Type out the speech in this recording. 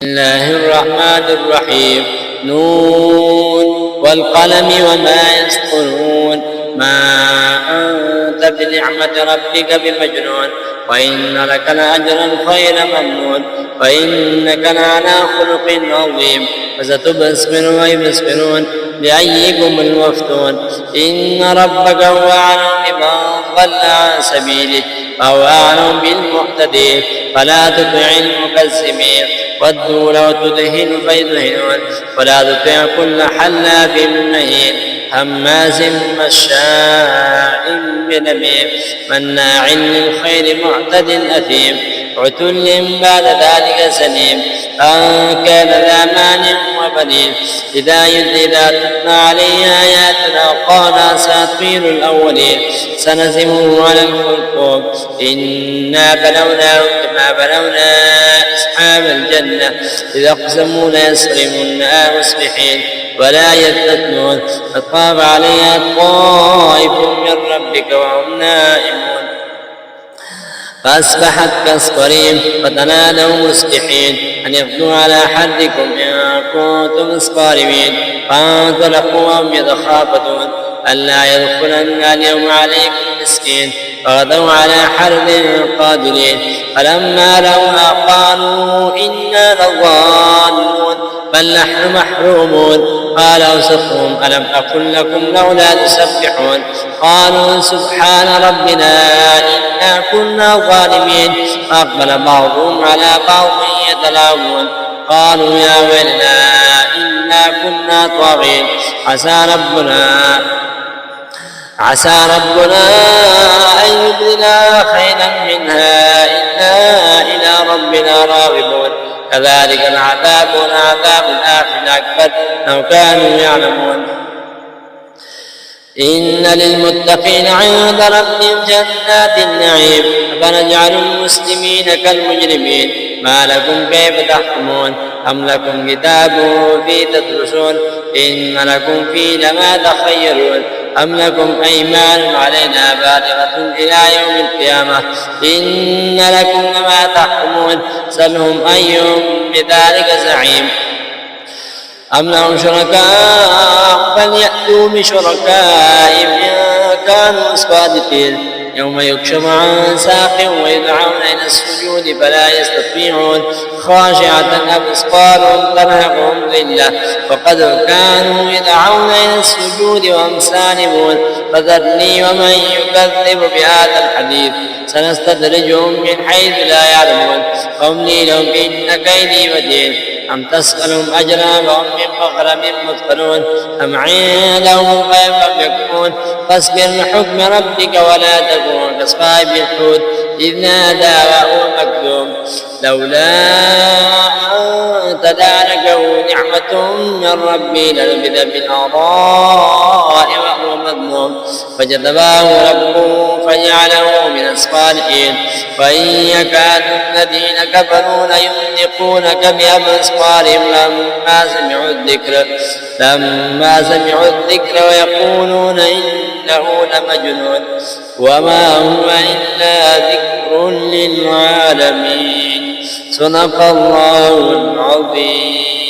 بسم الله الرحمن الرحيم. نون والقلم وما يسطرون. ما أنت بنعمة ربك بمجنون، وإن لك لأجرا غير ممنون، وإنك لعلى خلق عظيم. فستبصر ويبصرون بأيكم المفتون. إن ربك هو أعلم بمن ضل عن سبيله وهو أعلم بالمهتدين. فلا تطع المكذبين، ودوا لو تدهن فيدهنون. ولا تطع كل حلاف مهين، هماز مشاء بنميم، مناع للخير معتد أثيم، عتل بعد ذلك سليم. أن كان ذا مال وبنين. إذا تتلى عليه آياتنا قال أساطير الأولين. سنسمه على الخلقوم. إنا بلوناهم كما بلونا أصحاب الجنة إذ أقسموا ليصرمنها مصبحين ولا يستثنون. فطاف عليها طائف من ربك وهم نائمون، فأصبحت كالصريم. فتنادوا مصبحين أن يغدوا على حدكم إن كنتم صارمين. فانطلقوا وهم يتخافتون ألا يدخلن اليوم عليكم مسكين. فغدوا على حرد قادرين. فلما رأوها قالوا إنا لضالون بل نحن محرومون. قال أوسطهم ألم أقل لكم لولا تسبحون؟ قالوا سبحان ربنا إنا كنا ظالمين. فأقبل بعضهم على بعض يتلاومون. قالوا يا ويلنا إنا كنا طاغين. عسى ربنا أن يبدلنا خيرا منها إنا إلى ربنا راغبون. كذلك العذاب والعذاب الآخر أكبر لو كانوا يعلمون. إن للمتقين عند ربهم جنات النعيم. أفنجعل المسلمين كالمجرمين؟ ما لكم كيف تحكمون؟ أم لكم كتاب فيه تدرسون؟ إن لكم فيه لما تخيرون. أم لكم أيمان علينا بالغة إلى يوم القيامة؟ إن لكم لما تحكمون. سلهم أيهم بذلك زعيم. أم لهم شركاء فليأتوا بشركائهم إن كانوا صادقين. يوم يكشف عن ساق ويدعون إلى السجود فلا يستطيعون. خاشعة أبصارهم ترهقهم ذلة وقد كانوا يدعون إلى السجود وهم سالمون. فذرني ومن يكذب بهذا الحديث سنستدرجهم من حيث لا يعلمون. وأملي لهم إن كيدي متين. أم تسألهم أجرا فهم من مغرم مثقلون. أم عندهم غيب يكفون. فاصبر لحكم ربك ولا تكن كأصحاب الحوت إذ نادى وهو مكذوب لولا أن تداركه نعمة من ربي لنبذ بالعراء وهو مذموم. فجذبه ربه فجعله من الصالحين. وإن يكاد الذين كفروا ليزلقونك بأبصارهم لما سمعوا الذكر ويقولون إنه لمجنون وما هو إلا ذكر للعالمين. صدق الله العظيم.